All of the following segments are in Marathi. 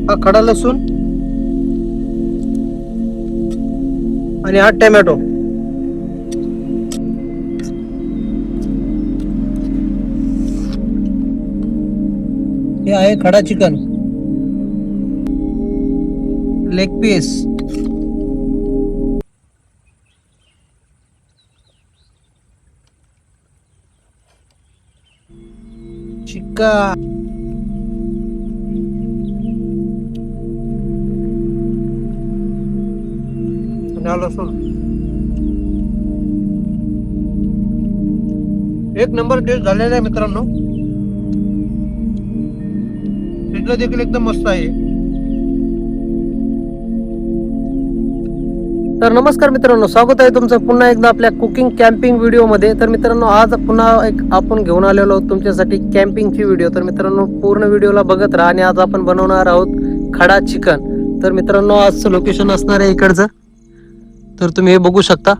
हा खडा लसूण आणि हा टोमॅटो. हे आहे खडा चिकन, लेग पीस, चिक्का, लसूण. एक नंबर टेस्ट झालेला आहे मित्रांनो. पिठलं देखील एकदम मस्त आहे. तर नमस्कार मित्रांनो, स्वागत आहे तुमचं पुन्हा एकदा आपल्या कुकिंग कॅम्पिंग व्हिडिओ मध्ये. तर मित्रांनो, आज पुन्हा एक आपण घेऊन आलेलो आहोत तुमच्यासाठी कॅम्पिंगची व्हिडिओ. तर मित्रांनो, पूर्ण व्हिडिओला बघत राहा. आणि आज आपण बनवणार आहोत खडा चिकन. तर मित्रांनो, आजचं लोकेशन असणार आहे इकडचं. तर तुम्ही हे बघू शकता.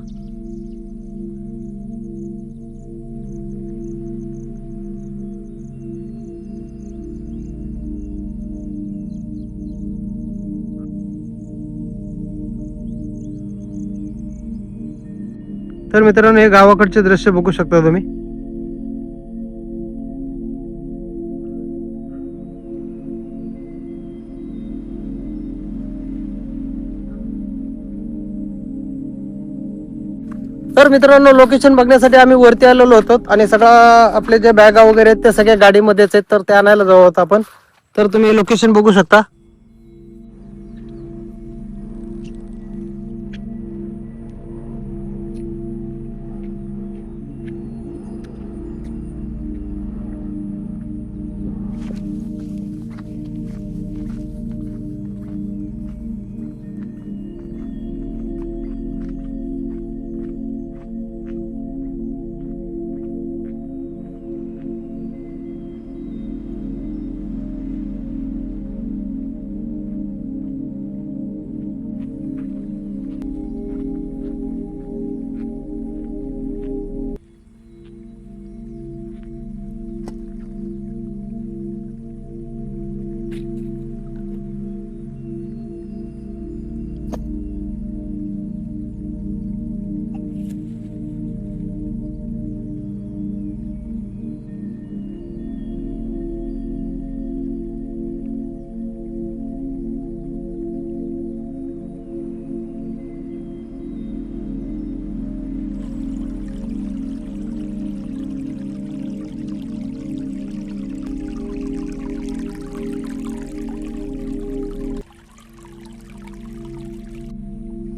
तर मित्रांनो, हे गावाकडचे दृश्य बघू शकता तुम्ही. तर मित्रांनो, लोकेशन बघण्यासाठी आम्ही वरती आलेलो होतो आणि सगळा आपले जे बॅगा वगैरे आहेत ते सगळ्या गाडीमध्येच आहेत. तर ते आणायला जाऊ आहोत आपण. तर तुम्ही लोकेशन बघू शकता.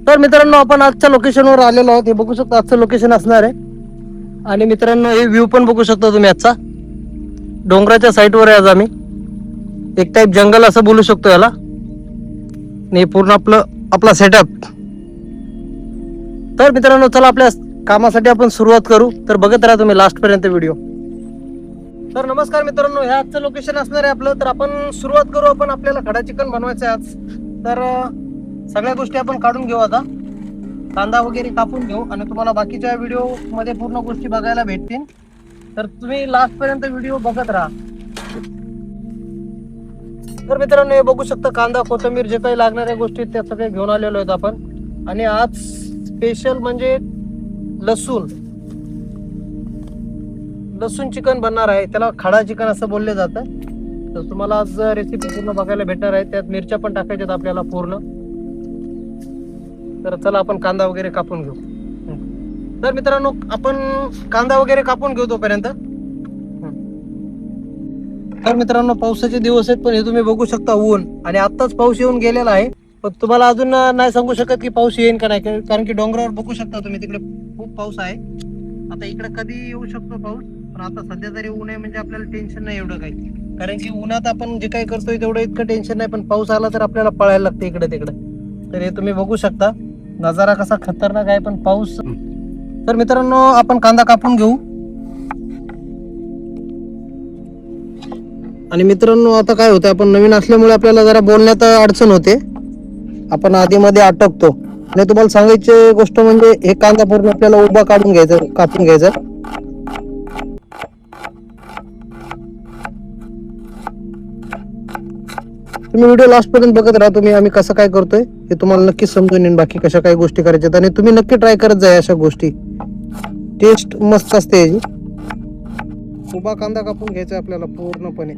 तर मित्रांनो, आपण आजच्या लोकेशनवर आलेलो आहोत. हे बघू शकता आजचं लोकेशन असणार आहे. आणि मित्रांनो, हे व्ह्यू पण बघू शकता तुम्ही आजचा. डोंगराच्या साईडवर आहे आज आम्ही. एक टाईप जंगल असं बोलू शकतो याला. आणि पूर्ण आपला सेटअप. तर मित्रांनो, चला आपल्या कामासाठी आपण सुरुवात करू. तर बघत राहा तुम्ही लास्ट पर्यंत व्हिडिओ. तर नमस्कार मित्रांनो, हे आजचं लोकेशन असणार आहे आपलं. तर आपण सुरुवात करू. आपण आपल्याला खडा चिकन बनवायचं आहे आज. तर सगळ्या गोष्टी आपण काढून घेऊ आता. कांदा वगैरे कापून घेऊ आणि तुम्हाला बाकीच्या व्हिडिओ मध्ये पूर्ण गोष्टी बघायला भेटतील. तर तुम्ही लास्ट पर्यंत व्हिडिओ बघत राहा. तर मित्रांनो, हे बघू शकता कांदा, कोथिंबीर, जे काही लागणाऱ्या गोष्टी त्या सगळ्या घेऊन आलेलो आहेत आपण. आणि आज स्पेशल म्हणजे लसूण चिकन बनणार आहे. त्याला खडा चिकन असं बोलले जातं. तर तुम्हाला आज रेसिपी पूर्ण बघायला भेटणार आहे. त्यात मिरच्या पण टाकायच्यात आपल्याला पूर्ण. तर चला आपण कांदा वगैरे कापून घेऊ. तर मित्रांनो, आपण कांदा वगैरे कापून घेऊ तोपर्यंत. तर मित्रांनो, पावसाचे दिवस आहेत पण हे तुम्ही बघू शकता ऊन. आणि आत्ताच पाऊस येऊन गेलेला आहे. पण तुम्हाला अजून नाही सांगू शकत की पाऊस येईल का नाही. कारण की डोंगरावर बघू शकता तुम्ही, तिकडे खूप पाऊस आहे. आता इकडे कधी येऊ शकतो पाऊस. पण आता सध्या तरी ऊन आहे म्हणजे आपल्याला टेन्शन नाही एवढं काही. कारण की उन्हात आपण जे काही करतोय तेवढं इतकं टेन्शन नाही. पण पाऊस आला तर आपल्याला पळायला लागतं इकडे तिकडे. तर हे तुम्ही बघू शकता नजारा कसा खतरनाक आहे. पण पाऊस. तर मित्रांनो, आपण कांदा कापून घेऊ. आणि मित्रांनो, आता काय होतं, आपण नवीन असल्यामुळे आपल्याला जरा बोलण्यात अडचण होते. आपण आधी मध्ये अटकतो. आणि तुम्हाला सांगायची गोष्ट म्हणजे हे कांदा पूर्ण आपल्याला उभा काढून घ्यायचा, कापून घ्यायचा. तुम्ही व्हिडिओ लास्ट पर्यंत बघत राहा. तुम्ही आम्ही कसं काय करतोय हे तुम्हाला नक्कीच समजून येईल. बाकी कशा काय गोष्टी करायच्यात आणि तुम्ही नक्की ट्राय करत जा अशा गोष्टी. टेस्ट मस्त असते याची. उभा कांदा कापून घ्यायचा आपल्याला पूर्णपणे.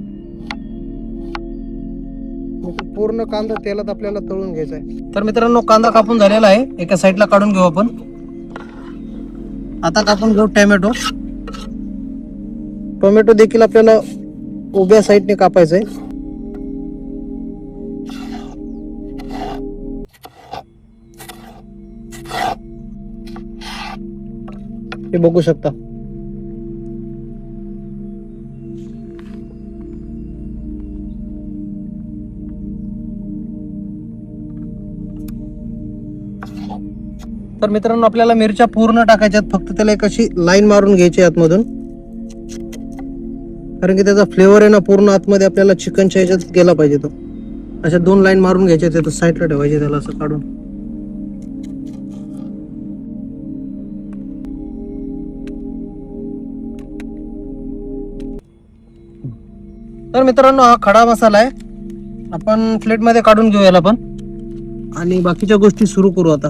पूर्ण कांदा तेलात आपल्याला तळून घ्यायचा आहे. तर मित्रांनो कांदा कापून झालेला आहे. एका साईडला काढून घेऊ आपण. आता कापून घेऊ टोमॅटो. टोमॅटो देखील आपल्याला उभ्या साईडने कापायचं आहे. हे बघू शकता. तर मित्रांनो आपल्याला मिरच्या पूर्ण टाकायच्यात. फक्त त्याला एक अशी लाईन मारून घ्यायची आतमधून, कारण की त्याचा फ्लेवर आहे ना पूर्ण आतमध्ये आपल्याला चिकनच्या ह्याच्यात गेला पाहिजे. तो अशा 2 लाईन मारून घ्यायच्या, त्याचं साईडला ठेवायचे त्याला असं काढून. तर मित्रांनो हा खडा मसाला आहे. आपण प्लेटमध्ये काढून घेऊ याला पण आणि बाकीच्या गोष्टी सुरू करू आता.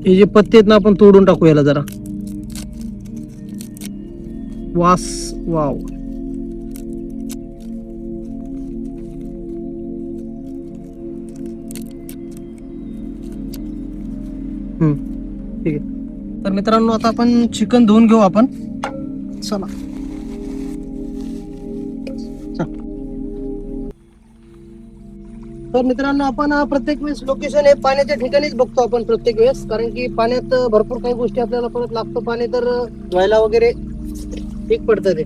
हे जे पत्ते आहेत ना आपण तोडून टाकू याला जरा. वास वाव. ठीक आहे. तर मित्रांनो आता आपण चिकन धुवून घेऊ आपण. चला. तर मित्रांनो आपण प्रत्येक वेळेस लोकेशन हे पाण्याच्या ठिकाणीच बघतो आपण प्रत्येक वेळेस, कारण की पाण्यात भरपूर काही गोष्टी आपल्याला परत लागतो. पाणी तर धुवायला वगैरे ठीक पडतं ते.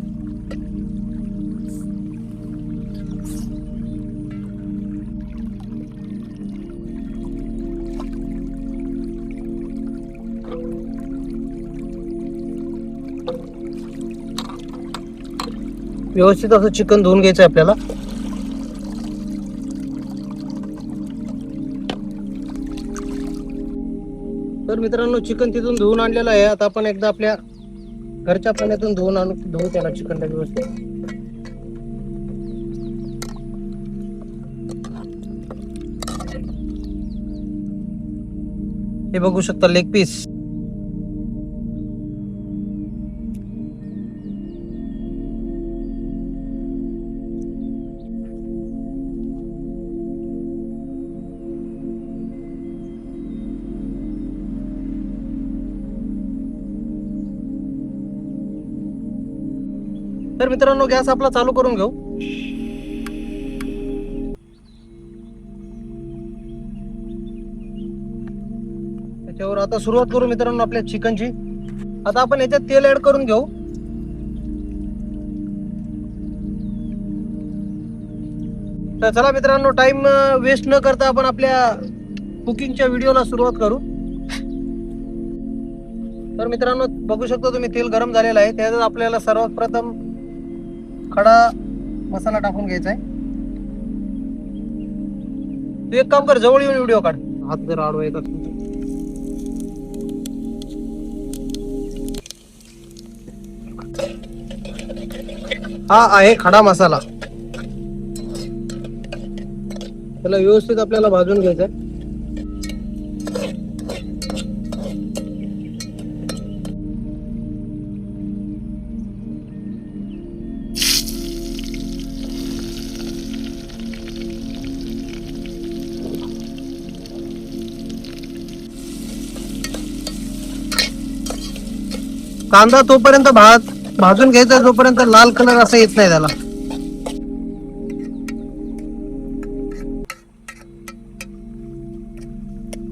व्यवस्थित असं चिकन धुवून घ्यायचं आपल्याला. तर मित्रांनो चिकन तिथून धुवून आणलेलं आहे. आता आपण एकदा आपल्या घरच्या पाण्यातून धुवू त्याला चिकनला व्यवस्थित. हे बघू शकता लेग पीस. तर मित्रांनो गॅस आपला चालू करून घेऊ. त्याच्यावर आता सुरुवात करू मित्रांनो आपल्या चिकनची. आता आपण याच्यात तेल ऍड करून घेऊ. तर चला मित्रांनो टाइम वेस्ट न करता आपण आपल्या कुकिंगच्या व्हिडिओला सुरुवात करू. तर मित्रांनो बघू शकता तुम्ही तेल गरम झालेलं आहे. त्याच्यात आपल्याला सर्वात प्रथम खडा मसाला टाकून घ्यायचा आहे. तू एक काम कर, जवळ येऊन व्हिडिओ काढ. हात जर आडवा येतात. हा आहे खडा मसाला. त्याला व्यवस्थित आपल्याला भाजून घ्यायचं आहे. कांदा तोपर्यंत भाजून घ्यायचा जोपर्यंत लाल कलर असा येत नाही त्याला.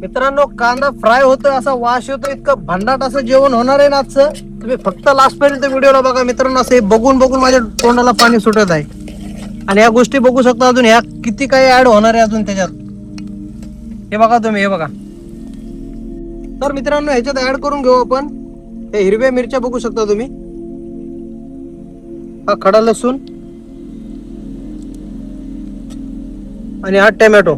मित्रांनो कांदा फ्राय होतोय, असा वास येतो, इतकं भन्नाट असं जेवण होणार आहे ना आजचं. तुम्ही फक्त लास्ट पर्यंत व्हिडिओला बघा मित्रांनो. असं बघून बघून माझ्या तोंडाला पाणी सुटत आहे. आणि या गोष्टी बघू शकता अजून ह्या किती काही ऍड होणार आहे अजून त्याच्यात. हे बघा तुम्ही, हे बघा. तर मित्रांनो ह्याच्यात ऍड करून घेऊ आपण हे हिरव्या मिरच्या. बघू शकता तुम्ही. हा खडा लसूण आणि हा टोमॅटो.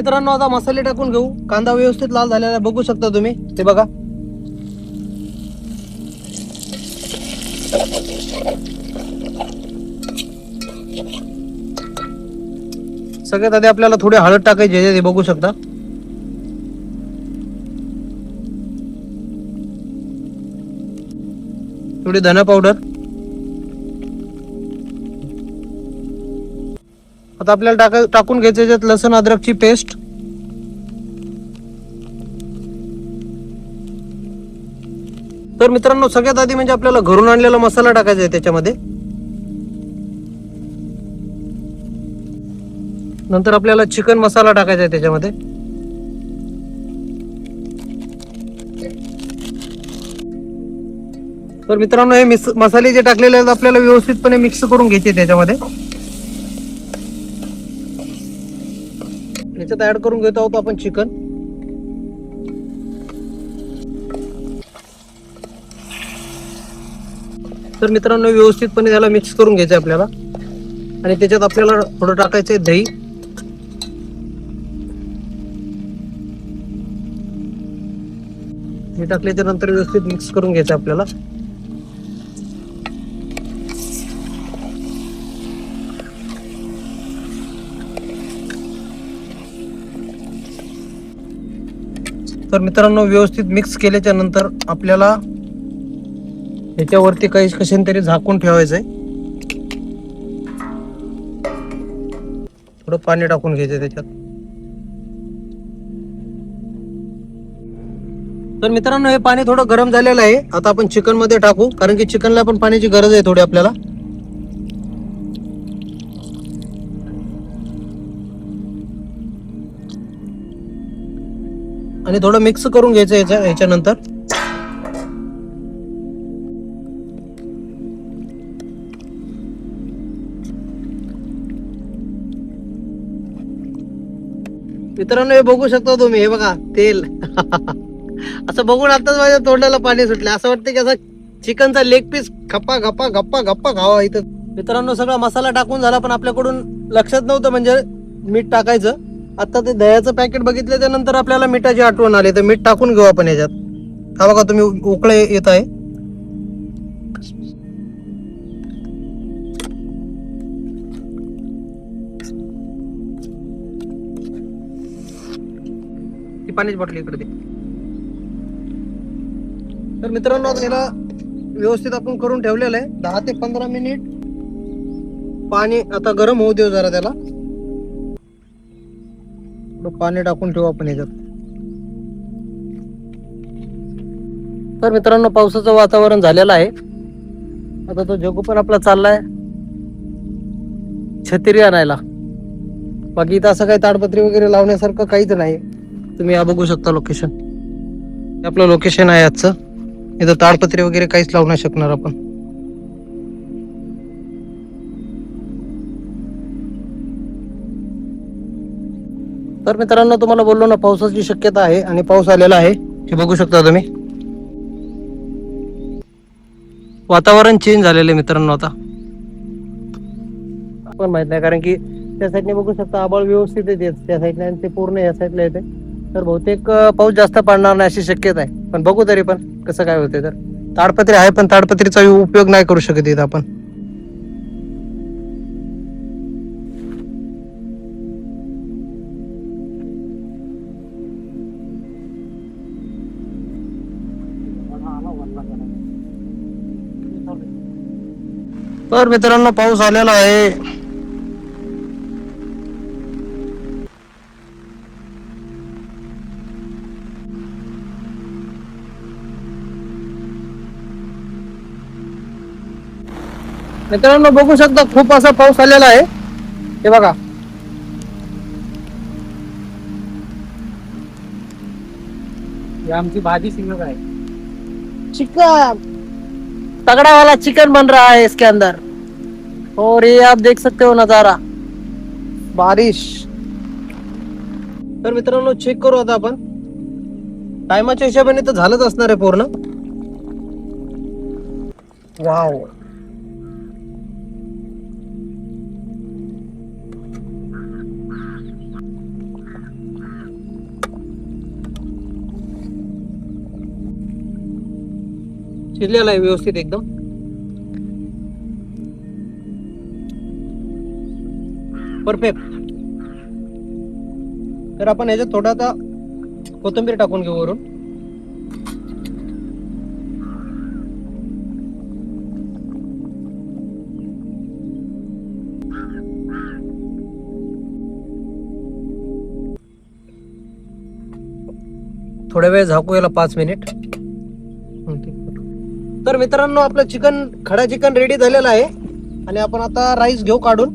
मित्रांनो आता मसाले टाकून घेऊ. कांदा व्यवस्थित लाल झालेला बघू शकता तुम्ही, ते बघा. सगळ्यात आधी आपल्याला थोडी हळद टाकायची आहे, ते बघू शकता. थोडी धना पावडर. आता आपल्याला टाकून घ्यायचं याच्यात लसूण अद्रकची पेस्ट. तर मित्रांनो सगळ्यात आधी म्हणजे आपल्याला घरून आणलेला मसाला टाकायचा आहे त्याच्यामध्ये. नंतर आपल्याला चिकन मसाला टाकायचा आहे त्याच्यामध्ये. तर मित्रांनो हे मसाले जे टाकलेले आहेत आपल्याला व्यवस्थितपणे मिक्स करून घ्यायचे त्याच्यामध्ये. याच्यात ऍड करून घेतो आहोत आपण चिकन. तर मित्रांनो व्यवस्थितपणे त्याला मिक्स करून घ्यायचं आपल्याला. आणि त्याच्यात आपल्याला थोडं टाकायचं आहे दही. हे टाकल्याच्या नंतर व्यवस्थित मिक्स करून घ्यायचं आपल्याला. तर मित्रांनो व्यवस्थित मिक्स केल्याच्या नंतर आपल्याला याच्यावरती काही कशाने तरी झाकून ठेवायचंय. थोडं पाणी टाकून घ्यायचं त्याच्यात. तर मित्रांनो हे पाणी थोडं गरम झालेलं आहे. आता आपण चिकन मध्ये टाकू, कारण की चिकनला पण पाण्याची गरज आहे थोडी आपल्याला. आणि थोडं मिक्स करून घ्यायचं याच्यानंतर. मित्रांनो हे बघू शकता तुम्ही, हे बघा तेल. असं बघून आताच माझ्या तोंडाला पाणी सुटले. असं वाटतं की असं चिकनचा लेग पीस गप्पा गप्पा गप्पा गप्पा खावा इथं. मित्रांनो सगळा मसाला टाकून झाला, पण आपल्याकडून लक्षात नव्हतं म्हणजे मीठ टाकायचं. आता ते दह्याचं पॅकेट बघितलं त्यानंतर आपल्याला मिठाची आठवण आली, तर मीठ टाकून घेऊ आपण याच्यात. हा बघा तुम्ही उकळे येत आहे. ती पाण्याची बॉटल इकडे दे. तर मित्रांनो याला व्यवस्थित आपण करून ठेवलेलं आहे 10 ते 15 मिनिट. पाणी आता गरम होऊ देऊ जरा त्याला. पाणी टाकून ठेवू आपण याच्यात. तर मित्रांनो पावसाचं वातावरण झालेलं आहे. आता तो जगू पण आपला चाललाय छत्री आणायला. बाकी इथं असं काही ताडपत्री वगैरे लावण्यासारखं काहीच नाही. तुम्ही या बघू शकता लोकेशन. आपलं लोकेशन आहे आजचं. इथं ताडपत्री वगैरे काहीच लावू नाही शकणार आपण. तर मित्रांनो तुम्हाला बोललो ना पावसाची शक्यता आहे आणि पाऊस आलेला आहे. हे बघू शकता तुम्ही. वातावरण चेंज झालेलं आहे मित्रांनो आता. पण माहित नाही, कारण की त्या साईडने बघू शकता आभाळ व्यवस्थित येते त्या साईडने आणि ते पूर्ण या साईडला येते. तर बहुतेक पाऊस जास्त पडणार नाही अशी शक्यता आहे. पण बघू तरी पण कसं काय होते. तर ताडपत्री आहे पण ताडपत्रीचा उपयोग नाही करू शकत इथं आपण. तर मित्रांनो पाऊस आलेला आहे. मित्रांनो बघू शकता खूप असा पाऊस आलेला आहे. हे बघा. आमची भाजी शिल्लक आहे. चिकन तगड़ा वाला चिकन बन रहा है इसके अंदर. और ये आप देख सकते हो नजारा, बारिश. तर मित्रांनो चेक करू आता आपण. टायमाच्या हिशोबाने तर झालंच असणार आहे पूर्ण. वाव. शिजलेला आहे व्यवस्थित एकदम. परफेक्ट. तर आपण ह्याच्यात थोडा आता कोथिंबीर टाकून घेऊ वरून. थोड्या वेळ झाकू याला 5 मिनिट. तर मित्रांनो आपलं चिकन, खडा चिकन रेडी झालेलं आहे आणि आपण आता राईस घेऊ काढून.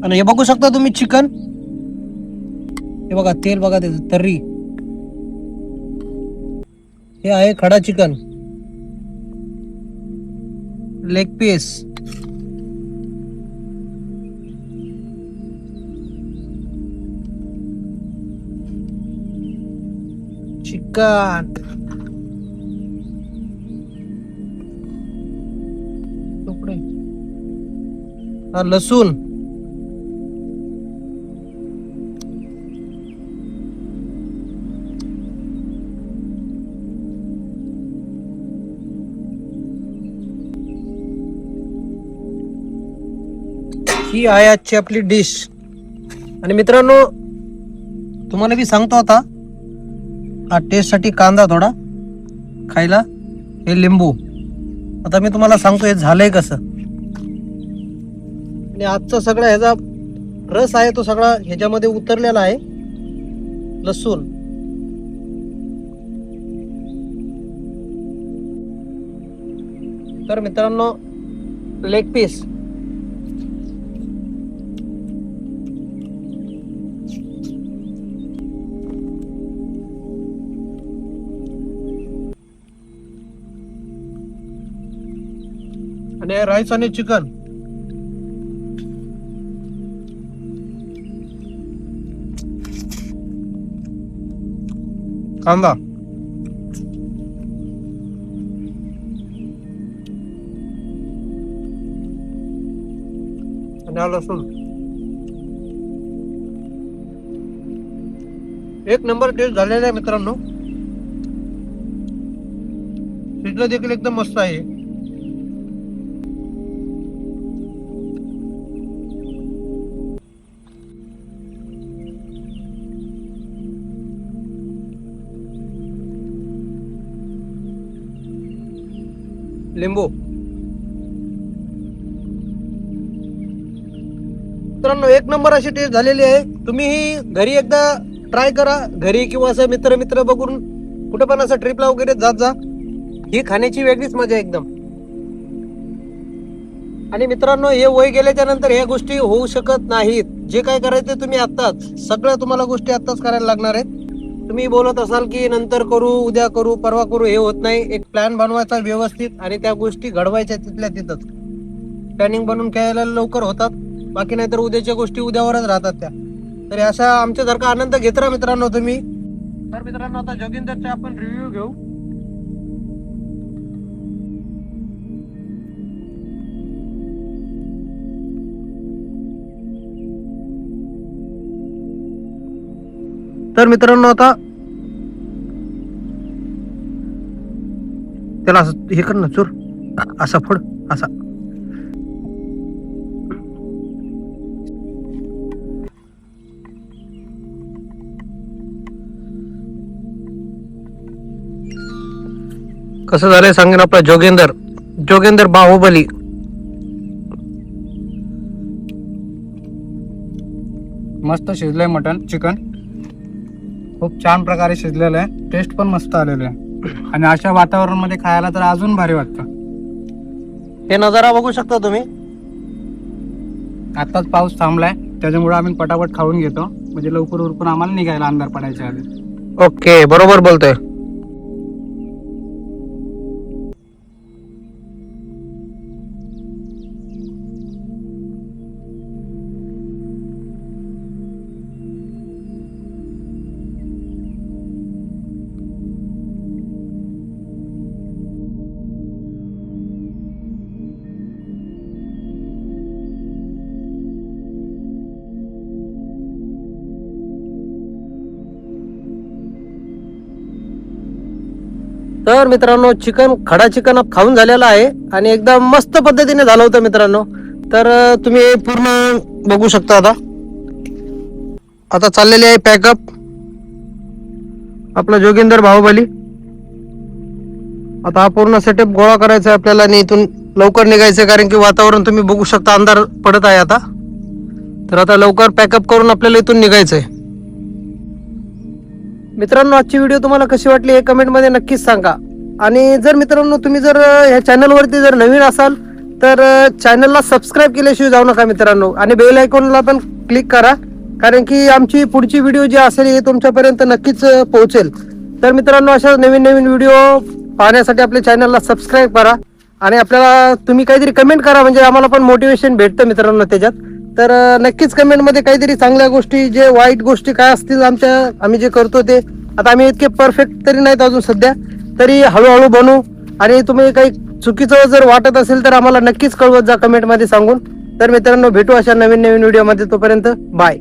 आणि हे बघू शकता तुम्ही चिकन, हे बघा तेल बघा त्याचं तर्री. हे आहे खडा चिकन, लेग पीस, चिकन, तुकडे, हा लसूण, ही आहे आजची आपली डिश. आणि मित्रांनो तुम्हाला मी सांगतो आता, हा टेस्ट साठी कांदा थोडा, खायला हे लिंबू. आता मी तुम्हाला सांगतो हे झालंय कसं. आणि आजचा सगळा ह्याचा रस आहे तो सगळा ह्याच्यामध्ये उतरलेला आहे. लसूण, तर मित्रांनो लेग पीस, आणि राईस आणि चिकन. कांदा आणि लसूण. एक नंबर टेस्ट झालेला आहे मित्रांनो. शिजलं देखील एकदम मस्त आहे. लिंबू. मित्रांनो एक नंबर अशी टेस्ट झालेली आहे. तुम्ही ही घरी एकदा ट्राय करा, घरी किंवा असं मित्र मित्र बघून कुठे पण असं ट्रिपला वगैरे जात जा. ही खाण्याची वेगळीच मजा एकदम. आणि मित्रांनो हे वय गेल्याच्या नंतर ह्या गोष्टी होऊ शकत नाहीत. जे काय करायचं तुम्ही आत्ताच, सगळं तुम्हाला गोष्टी आत्ताच करायला लागणार आहेत. तुम्ही बोलत असाल की नंतर करू, उद्या करू, परवा करू, हे होत नाही. एक प्लॅन बनवायचा व्यवस्थित आणि त्या गोष्टी घडवायच्या तिथल्या तिथंच. प्लॅनिंग बनवून खेळायला लवकर होतात, बाकी नाहीतर उद्याच्या गोष्टी उद्यावरच राहतात त्या. तर असा आमच्यासारखा आनंद घेत राहा मित्रांनो तुम्ही. तर मित्रांनो आता जोगिंदरचे आपण रिव्ह्यू घेऊ. तर मित्रांनो आता त्याला हे कर ना चूर, असा फोड असा. कसं झालंय सांगेन आपला जोगेंदर बाहुबली. मस्त शिजलंय मटन चिकन, खूप छान प्रकारे शिजलेलं आहे. टेस्ट पण मस्त आलेलं आहे आणि अशा वातावरण मध्ये खायला तर अजून भारी वाटतं. हे नजारा बघू शकता तुम्ही. आताच पाऊस थांबलाय त्याच्यामुळे आम्ही पटापट खाऊन घेतो, म्हणजे लवकर उरकून आम्हाला निघायला अंधार पडायच्या आधी. ओके बरोबर बोलतोय. तर मित्रांनो चिकन खडा चिकन खाऊन झालेला आहे आणि एकदम मस्त पद्धतीने झालं होतं मित्रांनो. तर तुम्ही पूर्ण बघू शकता. आता चाललेली आहे पॅकअप आपला जोगिंदर बाहुबली. आता हा पूर्ण सेटअप गोळा करायचा आहे आपल्याला आणि इथून लवकर निघायचं, कारण की वातावरण तुम्ही बघू शकता अंधार पडत आहे आता. तर आता लवकर पॅकअप करून आपल्याला इथून निघायचं आहे. मित्रांनो आजची व्हिडिओ तुम्हाला कशी वाटली हे कमेंटमध्ये नक्कीच सांगा. आणि जर मित्रांनो तुम्ही जर ह्या चॅनलवरती जर नवीन असाल तर चॅनलला सबस्क्राईब केल्याशिवाय जाऊ नका मित्रांनो, आणि बेल आयकॉनला पण क्लिक करा, कारण की आमची पुढची व्हिडिओ जी असेल हे तुमच्यापर्यंत नक्कीच पोहोचेल. तर मित्रांनो अशा नवीन नवीन व्हिडिओ पाहण्यासाठी आपल्या चॅनलला सबस्क्राईब करा आणि आपल्याला तुम्ही काहीतरी कमेंट करा, म्हणजे आम्हाला पण मोटिवेशन भेटतं मित्रांनो त्याच्यात. तर नक्कीच कमेंटमध्ये काहीतरी चांगल्या गोष्टी, जे वाईट गोष्टी काय असतील आम्ही जे करतो ते, आता आम्ही इतके परफेक्ट तरी नाहीत अजून सध्या, तरी हळूहळू बनवू. आणि तुम्ही काही चुकीचं जर वाटत असेल तर आम्हाला नक्कीच कळवत जा कमेंटमध्ये सांगून. तर मित्रांनो भेटू अशा नवीन नवीन व्हिडिओमध्ये, तोपर्यंत बाय.